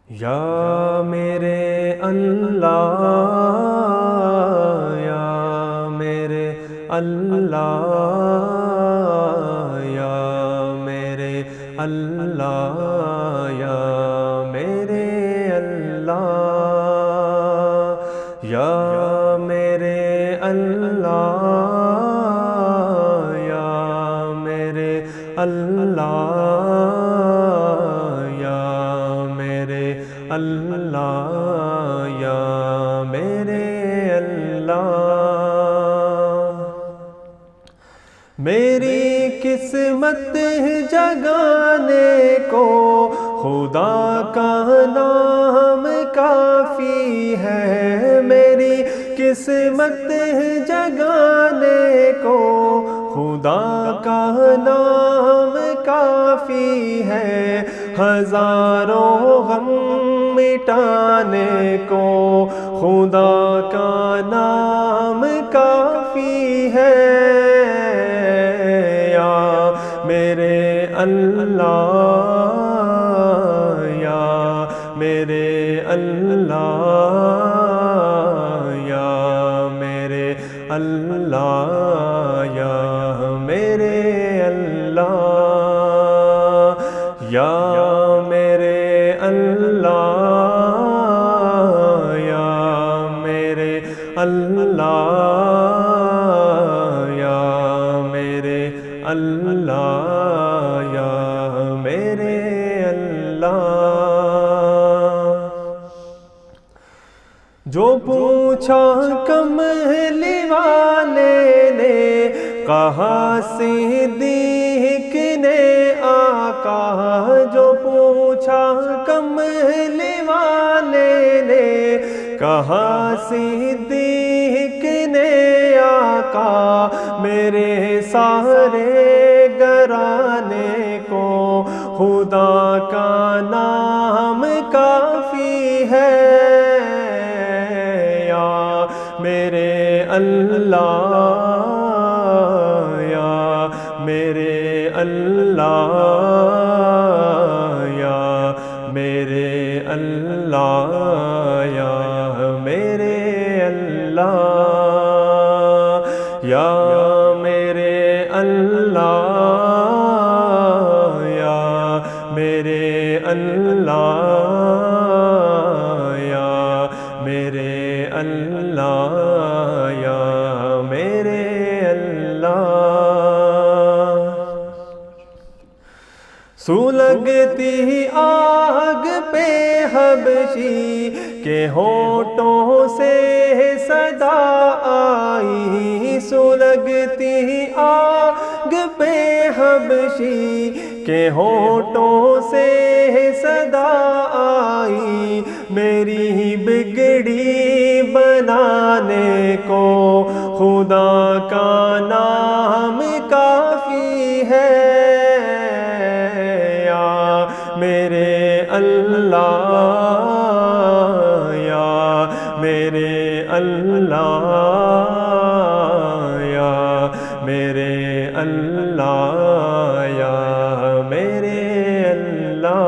یا میرے اللہ، یا میرے اللہ، یا میرے اللہ، یا میرے اللہ، یا میرے اللہ، یا میرے اللہ، یا میرے اللہ، یا میرے اللہ۔ میری قسمت جگانے کو خدا کا نام کافی ہے، میری قسمت جگانے کو خدا کا نام کافی ہے، ہزاروں غم مٹانے کو خدا کا نام کافی ہے، یا میرے اللہ، یا میرے اللہ، یا میرے اللہ، یا میرے اللہ، یا میرے اللہ، یا میرے اللہ، یا میرے اللہ، یا میرے اللہ۔ جو پوچھا کملی والے نے، کہا صدیق نے آقا، جو پوچھا کملی والے نے، کہا صدیق نے آقا، میرے سارے گھرانے کو خدا کا نام کافی ہے، یا میرے اللہ، یا میرے اللہ، یا میرے اللہ، یا میرے اللہ، یا میرے اللہ، یا میرے اللہ، یا میرے اللہ، یا میرے اللہ۔ سلگتی آگ پہ حبشی کے ہونٹوں سے صدا آئی، سلگتی آگ پہ حبشی کے ہونٹوں سے صدا آئی، میری بگڑی بنانے کو خدا کا نام کافی ہے، یا میرے اللہ، یا میرے اللہ، یا میرے اللہ، یا میرے اللہ،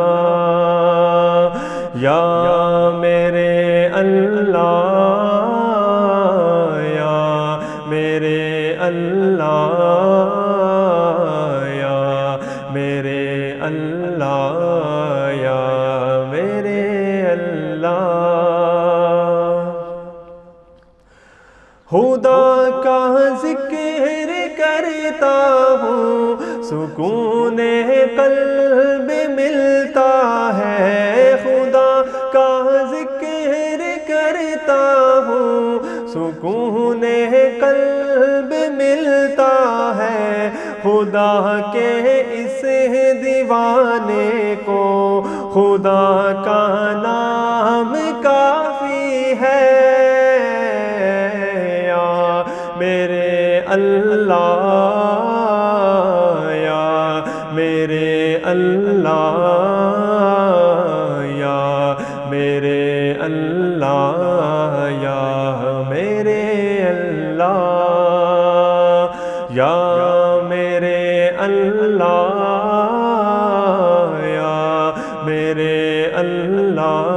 یا میرے اللہ، یا میرے اللہ، یا میرے اللہ، یا میرے اللہ۔ خدا کا ذکر کرتا ہوں، سکون قلب ملتا ہے، خدا کا ذکر کرتا ہوں، سکون قلب ملتا ہے، خدا کے اس دیوانے کو خدا کا نام کافی ہے، یا میرے اللہ، یا میرے اللہ، یا میرے اللہ، یا میرے اللہ، یا میرے اللہ، یا میرے اللہ،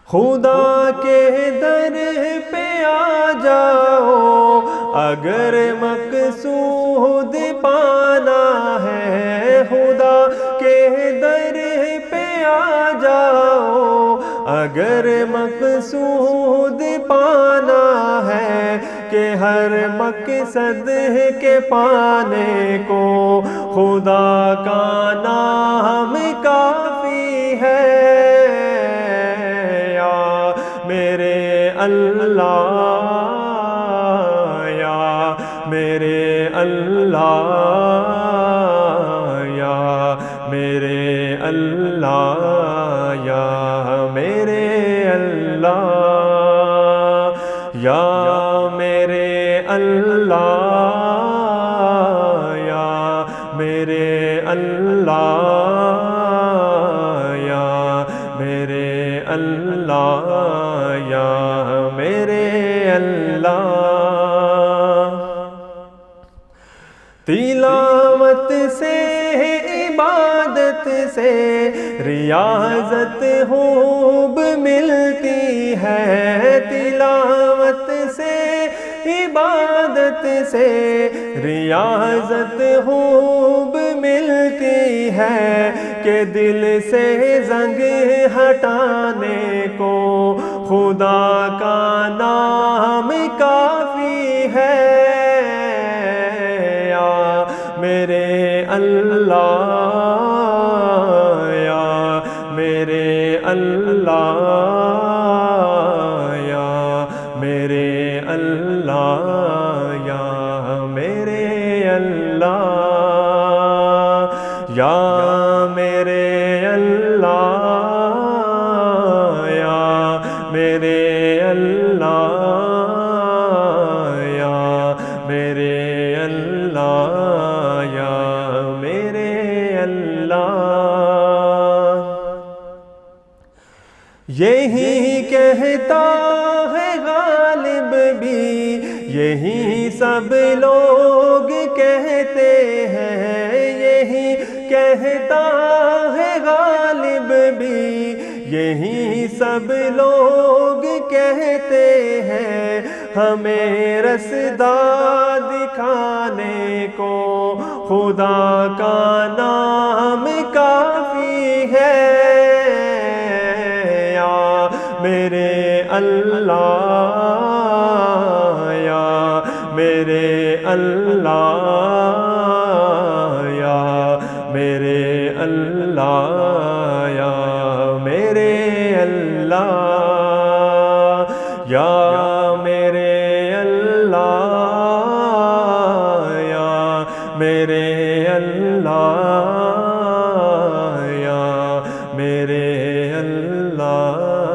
خدا کے در پہ آ جاؤ اگر مقصود پانا ہے، خدا کے در پہ آ جاؤ اگر مقصود پانا ہے، کہ ہر مقصد کے پانے کو خدا کا نام کافی ہے۔ یا میرے اللہ، یا میرے اللہ، یا میرے اللہ، یا میرے اللہ، یا میرے اللہ، یا میرے اللہ، یا میرے اللہ، یا میرے اللہ۔ تلاوت سے عبادت سے ریاضت خوب ملتی ہے، تلاوت سے عبادت سے ریاضت خوب ملتی ہے، کہ دل سے زنگ ہٹانے کو خدا کا نام کافی ہے۔ یا میرے اللہ، یا میرے اللہ، یا میرے اللہ، یا میرے اللہ، یا میرے اللہ، یا میرے اللہ، یا میرے اللہ، یا میرے اللہ۔ یہی کہتا ہے غالب بھی، یہی سب لوگ کہتے ہیں، یہی کہتا ہے غالب بھی، یہی سب لوگ کہتے ہیں، ہمیں رسدہ دکھانے کو خدا کا نام کافی ہے۔ یا میرے اللہ، یا میرے اللہ، یا میرے اللہ، یا میرے اللہ، یا میرے اللہ، یا میرے اللہ، یا میرے اللہ۔